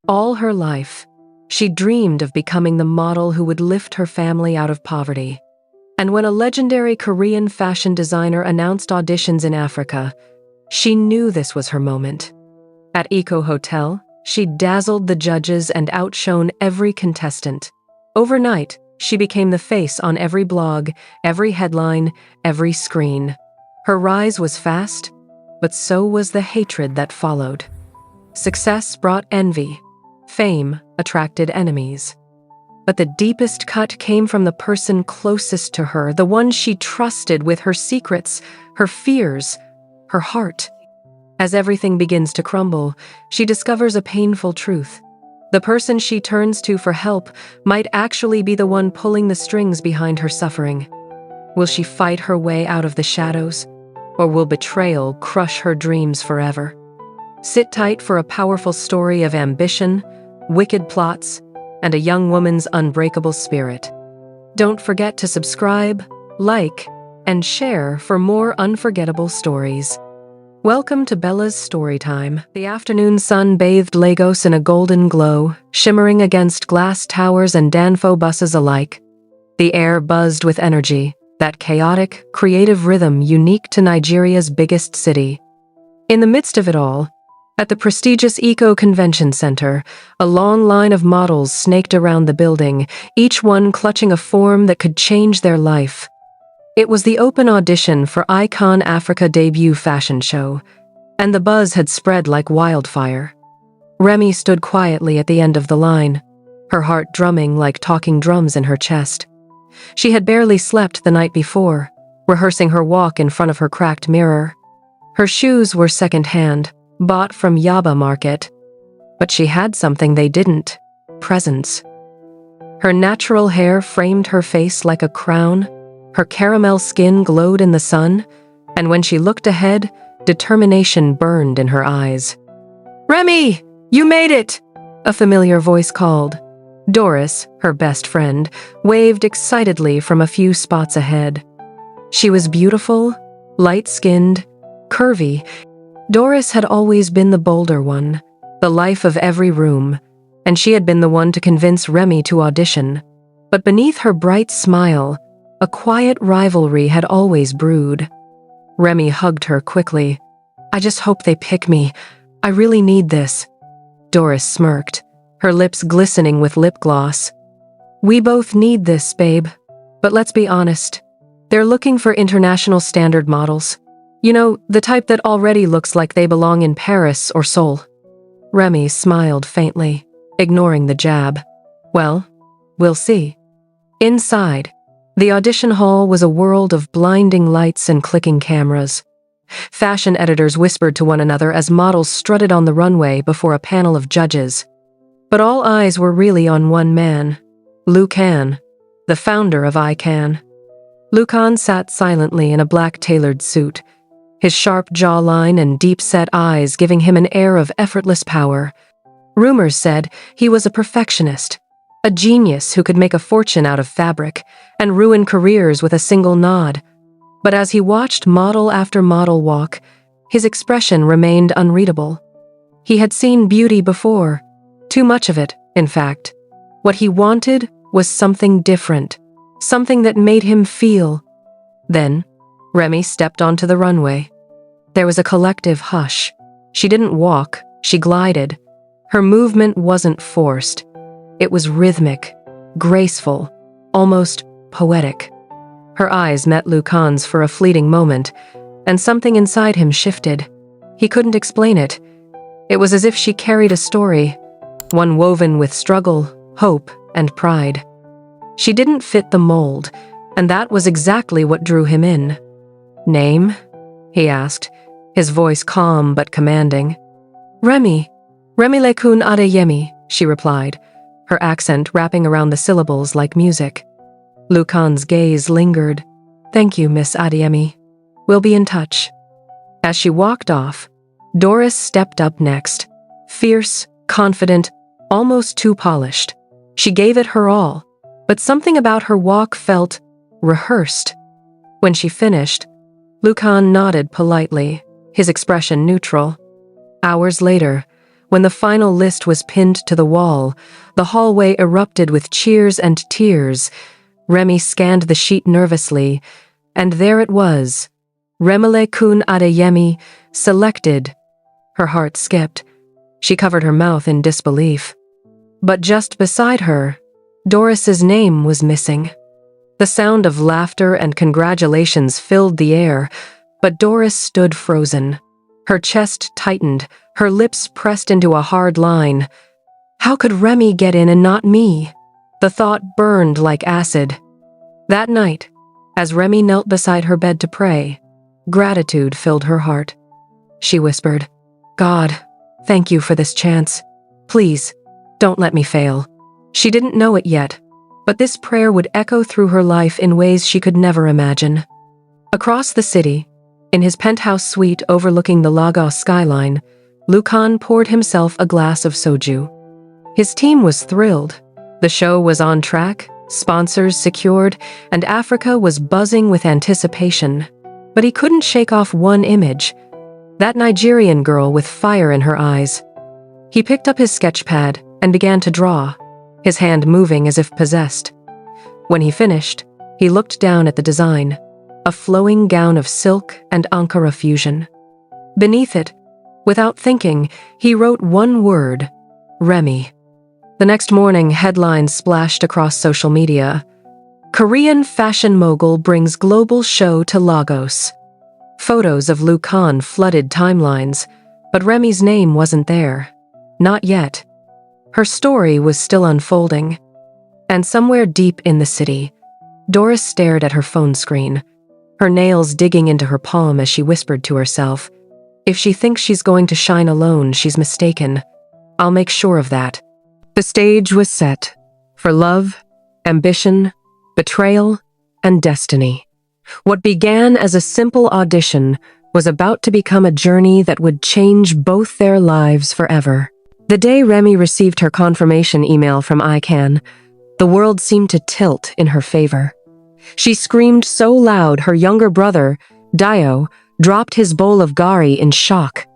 All her life, she dreamed of becoming the model who would lift her family out of poverty. And when a legendary Korean fashion designer announced auditions in Africa, she knew this was her moment. At Eco Hotel, she dazzled the judges and outshone every contestant. Overnight, she became the face on every blog, every headline, every screen. Her rise was fast, but so was the hatred that followed. Success brought envy. Fame attracted enemies. But the deepest cut came from the person closest to her, the one she trusted with her secrets, her fears, her heart. As everything begins to crumble, she discovers a painful truth. The person she turns to for help might actually be the one pulling the strings behind her suffering. Will she fight her way out of the shadows, or will betrayal crush her dreams forever? Sit tight for a powerful story of ambition, wicked plots, and a young woman's unbreakable spirit. Don't forget to subscribe, like, and share for more unforgettable stories. Welcome to Bella's Storytime. The afternoon sun bathed Lagos in a golden glow, shimmering against glass towers and Danfo buses alike. The air buzzed with energy, that chaotic, creative rhythm unique to Nigeria's biggest city. In the midst of it all, at the prestigious Eco Convention Center, a long line of models snaked around the building, each one clutching a form that could change their life. It was the open audition for Icon Africa debut fashion show, and the buzz had spread like wildfire. Remy stood quietly at the end of the line, her heart drumming like talking drums in her chest. She had barely slept the night before, rehearsing her walk in front of her cracked mirror. Her shoes were secondhand, bought from Yaba Market, but she had something they didn't: presence. Her natural hair framed her face like a crown, her caramel skin glowed in the sun, and when she looked ahead, determination burned in her eyes. "Remy, you made it!" a familiar voice called. Doris, her best friend, waved excitedly from a few spots ahead. She was beautiful, light-skinned, curvy. Doris had always been the bolder one, the life of every room, and she had been the one to convince Remy to audition. But beneath her bright smile, a quiet rivalry had always brewed. Remy hugged her quickly. "I just hope they pick me. I really need this." Doris smirked, her lips glistening with lip gloss. "We both need this, babe. But let's be honest. They're looking for international standard models. You know, the type that already looks like they belong in Paris or Seoul." Remy smiled faintly, ignoring the jab. "Well, we'll see." Inside, the audition hall was a world of blinding lights and clicking cameras. Fashion editors whispered to one another as models strutted on the runway before a panel of judges. But all eyes were really on one man, Lucan, the founder of Icon. Lucan sat silently in a black tailored suit, his sharp jawline and deep-set eyes giving him an air of effortless power. Rumors said he was a perfectionist, a genius who could make a fortune out of fabric and ruin careers with a single nod. But as he watched model after model walk, his expression remained unreadable. He had seen beauty before, too much of it, in fact. What he wanted was something different, something that made him feel. Then, Remy stepped onto the runway. There was a collective hush. She didn't walk, she glided. Her movement wasn't forced. It was rhythmic, graceful, almost poetic. Her eyes met Lucan's for a fleeting moment, and something inside him shifted. He couldn't explain it. It was as if she carried a story, one woven with struggle, hope, and pride. She didn't fit the mold, and that was exactly what drew him in. "Name?" he asked, his voice calm but commanding. "Remy. Remilekun Adeyemi," she replied, her accent wrapping around the syllables like music. Lucan's gaze lingered. "Thank you, Miss Adeyemi. We'll be in touch." As she walked off, Doris stepped up next, fierce, confident, almost too polished. She gave it her all, but something about her walk felt rehearsed. When she finished, Lucan nodded politely, his expression neutral. Hours later, When the final list was pinned to the wall, the hallway erupted with cheers and tears. Remy scanned the sheet nervously, and there it was. Remele-kun Adeyemi, selected. Her heart skipped. She covered her mouth in disbelief. But just beside her, Doris's name was missing. The sound of laughter and congratulations filled the air, but Doris stood frozen. Her chest tightened, her lips pressed into a hard line. How could Remy get in and not me? The thought burned like acid. That night, as Remy knelt beside her bed to pray, gratitude filled her heart. She whispered, "God, thank you for this chance. Please, don't let me fail." She didn't know it yet, but this prayer would echo through her life in ways she could never imagine. Across the city, in his penthouse suite overlooking the Lagos skyline, Lucan poured himself a glass of soju. His team was thrilled. The show was on track, sponsors secured, and Africa was buzzing with anticipation. But he couldn't shake off one image, that Nigerian girl with fire in her eyes. He picked up his sketch pad and began to draw, his hand moving as if possessed. When he finished, he looked down at the design, a flowing gown of silk and Ankara fusion. Beneath it, without thinking, he wrote one word, Remy. The next morning, headlines splashed across social media. Korean fashion mogul brings global show to Lagos. Photos of Lucan flooded timelines, but Remy's name wasn't there. Not yet. Her story was still unfolding. And somewhere deep in the city, Doris stared at her phone screen, her nails digging into her palm as she whispered to herself, "If she thinks she's going to shine alone, she's mistaken. I'll make sure of that." The stage was set for love, ambition, betrayal, and destiny. What began as a simple audition was about to become a journey that would change both their lives forever. The day Remy received her confirmation email from ICANN, the world seemed to tilt in her favor. She screamed so loud her younger brother, Dio, dropped his bowl of gari in shock.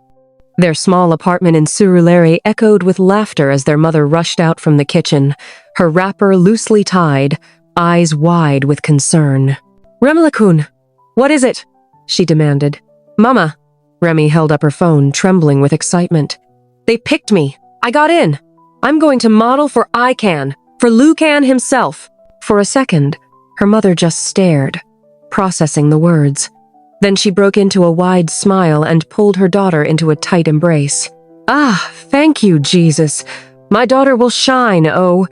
Their small apartment in Surulere echoed with laughter as their mother rushed out from the kitchen, her wrapper loosely tied, eyes wide with concern. "Remele-kun, what is it?" she demanded. "Mama." Remy held up her phone, trembling with excitement. "They picked me. I got in. I'm going to model for ICANN, for Lucan himself." For a second, her mother just stared, processing the words. Then she broke into a wide smile and pulled her daughter into a tight embrace. "Ah, thank you, Jesus. My daughter will shine, oh.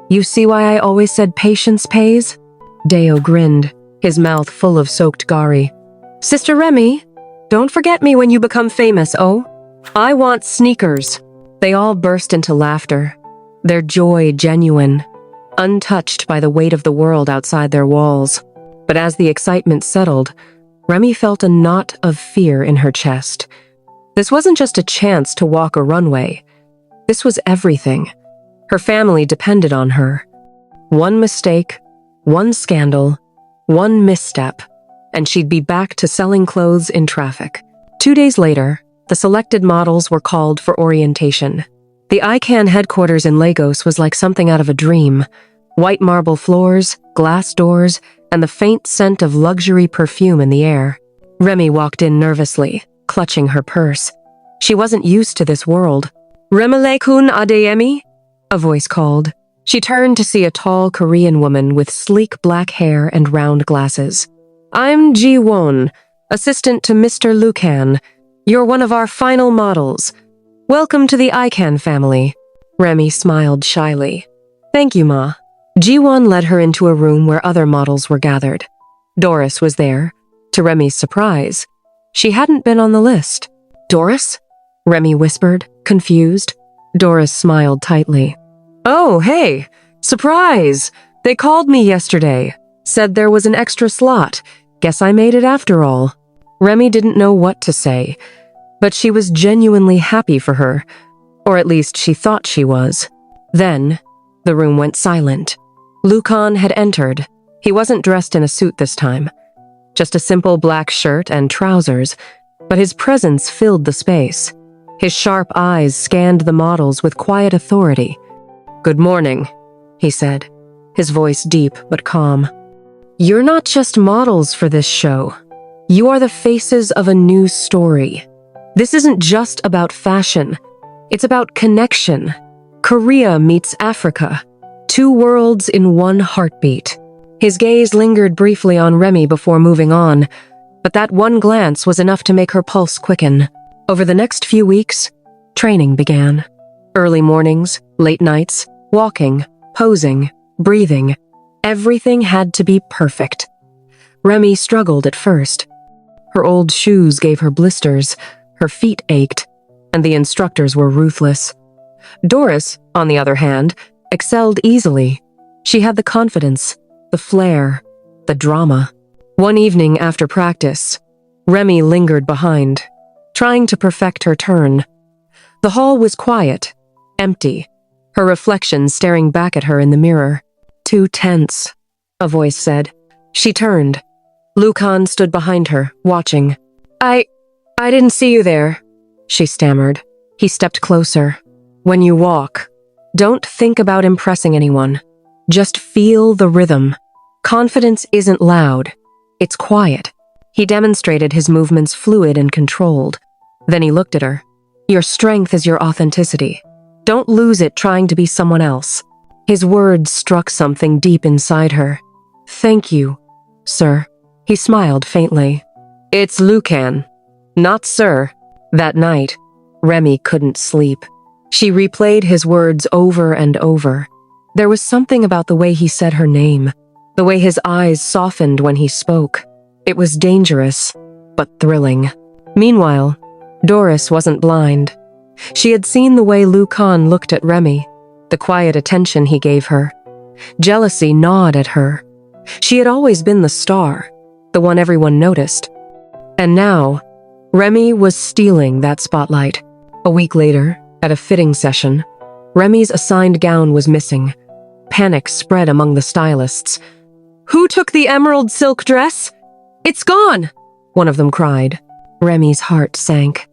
You see why I always said patience pays?" Deo grinned, his mouth full of soaked gari. "Sister Remy, don't forget me when you become famous, oh. I want sneakers." They all burst into laughter, their joy genuine, untouched by the weight of the world outside their walls. But as the excitement settled, Remy felt a knot of fear in her chest. This wasn't just a chance to walk a runway. This was everything. Her family depended on her. One mistake, one scandal, one misstep, and she'd be back to selling clothes in traffic. 2 days later, the selected models were called for orientation. The ICANN headquarters in Lagos was like something out of a dream. White marble floors, glass doors, and the faint scent of luxury perfume in the air. Remy walked in nervously, clutching her purse. She wasn't used to this world. "Remele-kun Adeyemi?" a voice called. She turned to see a tall Korean woman with sleek black hair and round glasses. "I'm Ji-won, assistant to Mr. Lucan. You're one of our final models. Welcome to the ICANN family." Remy smiled shyly. "Thank you, Ma." Ji-won led her into a room where other models were gathered. Doris was there, to Remy's surprise. She hadn't been on the list. "Doris?" Remy whispered, confused. Doris smiled tightly. "Oh, hey! Surprise! They called me yesterday. Said there was an extra slot. Guess I made it after all." Remy didn't know what to say, but she was genuinely happy for her, or at least she thought she was. Then, the room went silent. Lucan had entered. He wasn't dressed in a suit this time, just a simple black shirt and trousers, but his presence filled the space. His sharp eyes scanned the models with quiet authority. "Good morning," he said, his voice deep but calm. "You're not just models for this show. You are the faces of a new story. This isn't just about fashion. It's about connection. Korea meets Africa. Two worlds in one heartbeat." His gaze lingered briefly on Remy before moving on, but that one glance was enough to make her pulse quicken. Over the next few weeks, training began. Early mornings, late nights, walking, posing, breathing. Everything had to be perfect. Remy struggled at first. Her old shoes gave her blisters, her feet ached, and the instructors were ruthless. Doris, on the other hand, excelled easily. She had the confidence, the flair, the drama. One evening after practice, Remy lingered behind, trying to perfect her turn. The hall was quiet, empty, her reflection staring back at her in the mirror. "Too tense," a voice said. She turned. Lucan stood behind her, watching. I didn't see you there," she stammered. He stepped closer. "When you walk, don't think about impressing anyone. Just feel the rhythm. Confidence isn't loud. It's quiet." He demonstrated his movements fluid and controlled. Then he looked at her. "Your strength is your authenticity. Don't lose it trying to be someone else." His words struck something deep inside her. "Thank you, sir." He smiled faintly. "It's Lucan, not sir." That night, Remy couldn't sleep. She replayed his words over and over. There was something about the way he said her name, the way his eyes softened when he spoke. It was dangerous, but thrilling. Meanwhile, Doris wasn't blind. She had seen the way Lucan looked at Remy, the quiet attention he gave her. Jealousy gnawed at her. She had always been the star, the one everyone noticed. And now, Remy was stealing that spotlight. A week later, at a fitting session, Remy's assigned gown was missing. Panic spread among the stylists. "Who took the emerald silk dress? It's gone!" one of them cried. Remy's heart sank.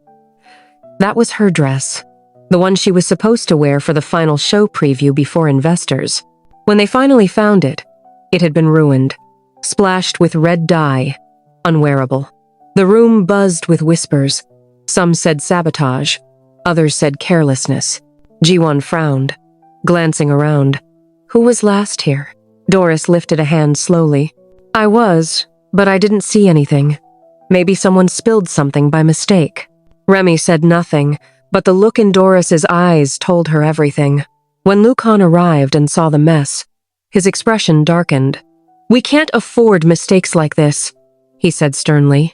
That was her dress, the one she was supposed to wear for the final show preview before investors. When they finally found it, it had been ruined, splashed with red dye, unwearable. The room buzzed with whispers. Some said sabotage, others said carelessness. Jiwon frowned, glancing around. Who was last here? Doris lifted a hand slowly. "I was, but I didn't see anything. Maybe someone spilled something by mistake." Remy said nothing, but the look in Doris's eyes told her everything. When Lucan arrived and saw the mess, his expression darkened. "We can't afford mistakes like this," he said sternly.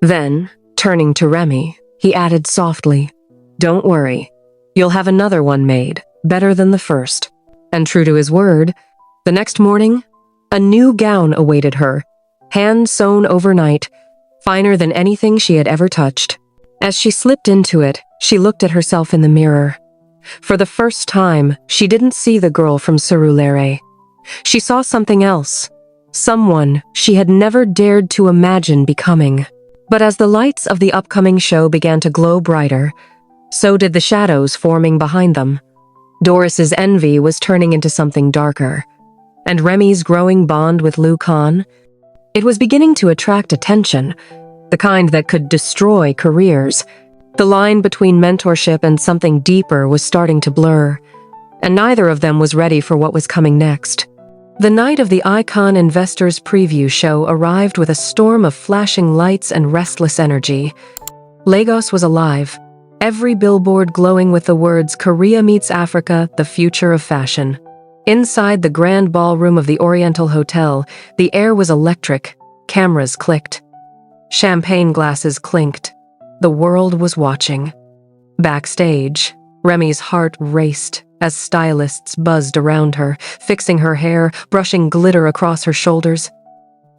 Then, turning to Remy, he added softly, "Don't worry. You'll have another one made, better than the first." And true to his word, the next morning, a new gown awaited her, hand-sewn overnight, finer than anything she had ever touched. As she slipped into it, she looked at herself in the mirror. For the first time, she didn't see the girl from Surulere. She saw something else, someone she had never dared to imagine becoming. But as the lights of the upcoming show began to glow brighter, so did the shadows forming behind them. Doris's envy was turning into something darker, and Remy's growing bond with Lucan, it was beginning to attract attention, the kind that could destroy careers. The line between mentorship and something deeper was starting to blur, and neither of them was ready for what was coming next. The night of the Icon Investors Preview show arrived with a storm of flashing lights and restless energy. Lagos was alive, every billboard glowing with the words "Korea meets Africa, the future of fashion." Inside the grand ballroom of the Oriental Hotel, the air was electric, cameras clicked. Champagne glasses clinked. The world was watching. Backstage, Remy's heart raced as stylists buzzed around her, fixing her hair, brushing glitter across her shoulders.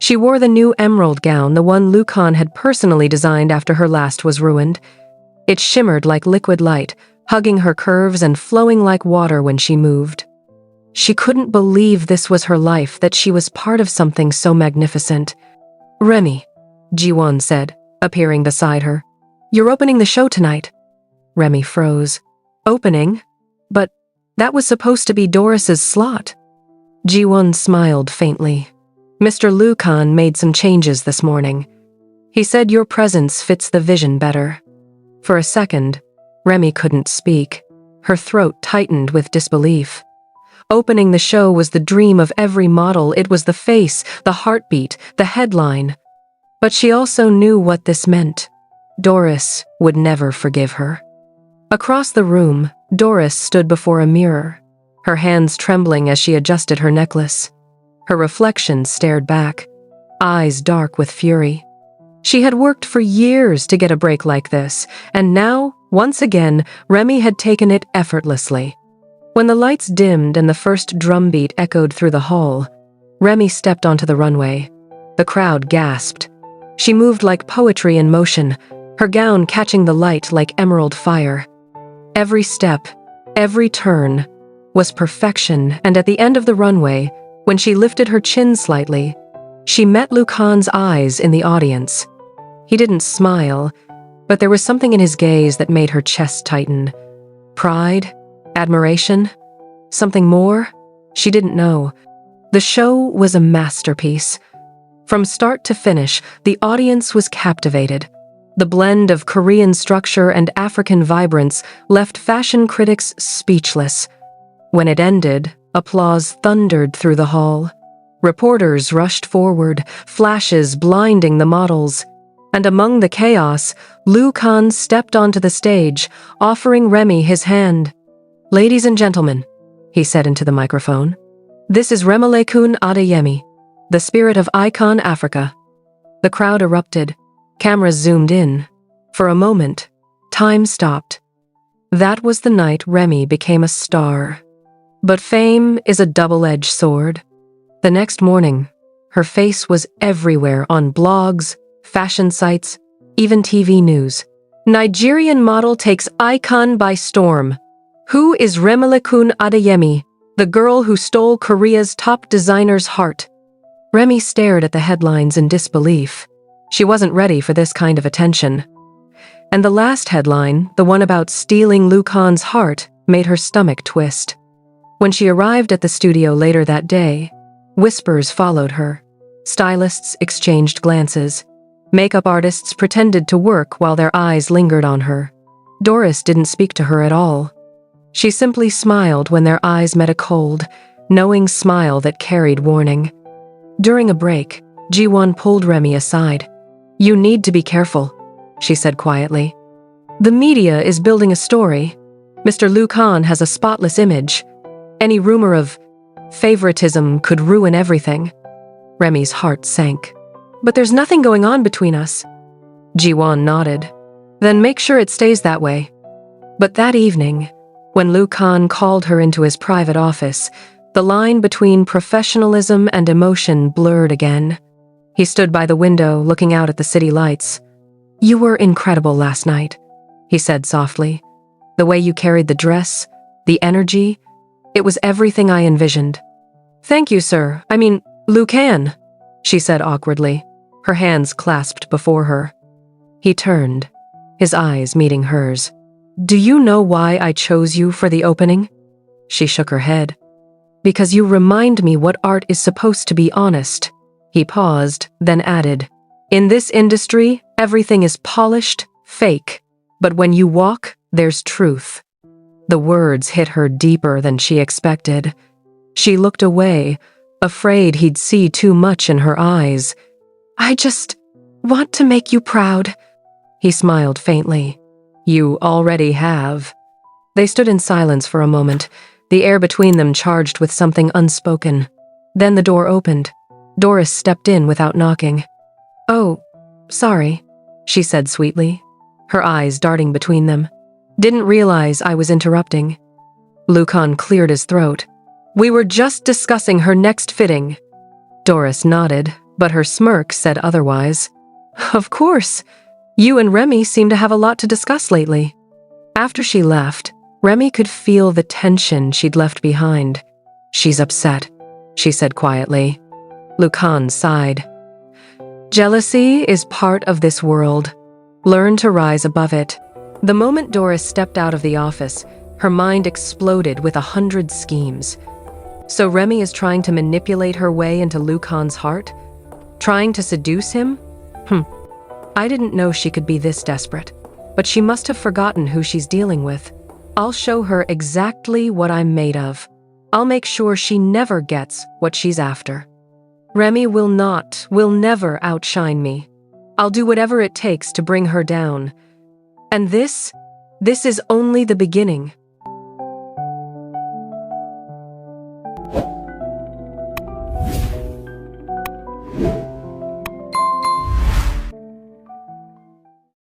She wore the new emerald gown, the one Lucan had personally designed after her last was ruined. It shimmered like liquid light, hugging her curves and flowing like water when she moved. She couldn't believe this was her life, that she was part of something so magnificent. "Remy," Jiwon said, appearing beside her. "You're opening the show tonight." Remy froze. Opening? But that was supposed to be Doris's slot. Ji-won smiled faintly. Mr. Lu Kan made some changes this morning. He said your presence fits the vision better. For a second, Remy couldn't speak. Her throat tightened with disbelief. Opening the show was the dream of every model. It was the face, the heartbeat, the headline. But she also knew what this meant. Doris would never forgive her. Across the room, Doris stood before a mirror, her hands trembling as she adjusted her necklace. Her reflection stared back, eyes dark with fury. She had worked for years to get a break like this, and now, once again, Remy had taken it effortlessly. When the lights dimmed and the first drumbeat echoed through the hall, Remy stepped onto the runway. The crowd gasped. She moved like poetry in motion, her gown catching the light like emerald fire. Every step, every turn, was perfection, and at the end of the runway, when she lifted her chin slightly, she met Lu Kan's eyes in the audience. He didn't smile, but there was something in his gaze that made her chest tighten. Pride? Admiration? Something more? She didn't know. The show was a masterpiece. From start to finish, the audience was captivated. The blend of Korean structure and African vibrance left fashion critics speechless. When it ended, applause thundered through the hall. Reporters rushed forward, flashes blinding the models. And among the chaos, Lu Kan stepped onto the stage, offering Remy his hand. "Ladies and gentlemen," he said into the microphone, "this is Remilekun Adeyemi, the spirit of Icon Africa." The crowd erupted. Cameras zoomed in. For a moment, time stopped. That was the night Remy became a star. But fame is a double-edged sword. The next morning, her face was everywhere on blogs, fashion sites, even TV news. Nigerian model takes Icon by storm. Who is Remilekun Adeyemi, the girl who stole Korea's top designer's heart? Remy stared at the headlines in disbelief. She wasn't ready for this kind of attention. And the last headline, the one about stealing Lu Kan's heart, made her stomach twist. When she arrived at the studio later that day, whispers followed her. Stylists exchanged glances. Makeup artists pretended to work while their eyes lingered on her. Doris didn't speak to her at all. She simply smiled when their eyes met a cold, knowing smile that carried warning. During a break, Ji-won pulled Remy aside. "You need to be careful," she said quietly. "The media is building a story. Mr. Lu Kan has a spotless image. Any rumor of favoritism could ruin everything." Remy's heart sank. "But there's nothing going on between us." Ji-won nodded. "Then make sure it stays that way." But that evening, when Lu Kan called her into his private office, the line between professionalism and emotion blurred again. He stood by the window, looking out at the city lights. "You were incredible last night," he said softly. "The way you carried the dress, the energy, it was everything I envisioned." "Thank you, sir. I mean, Lu Kan," she said awkwardly, her hands clasped before her. He turned, his eyes meeting hers. "Do you know why I chose you for the opening?" She shook her head. "Because you remind me what art is supposed to be honest." He paused, then added, "In this industry, everything is polished, fake, but when you walk, there's truth." The words hit her deeper than she expected. She looked away, afraid he'd see too much in her eyes. "I just want to make you proud." He smiled faintly. "You already have." They stood in silence for a moment, the air between them charged with something unspoken. Then the door opened. Doris stepped in without knocking. "Oh, sorry," she said sweetly, her eyes darting between them. "Didn't realize I was interrupting." Lu Kan cleared his throat. "We were just discussing her next fitting." Doris nodded, but her smirk said otherwise. "Of course. You and Remy seem to have a lot to discuss lately." After she left, Remy could feel the tension she'd left behind. "She's upset," she said quietly. Lu Kan sighed. "Jealousy is part of this world. Learn to rise above it." The moment Doris stepped out of the office, her mind exploded with 100 schemes. So Remy is trying to manipulate her way into Luke Han's heart? Trying to seduce him? I didn't know she could be this desperate. But she must have forgotten who she's dealing with. I'll show her exactly what I'm made of. I'll make sure she never gets what she's after. Remy will never outshine me. I'll do whatever it takes to bring her down. And this is only the beginning.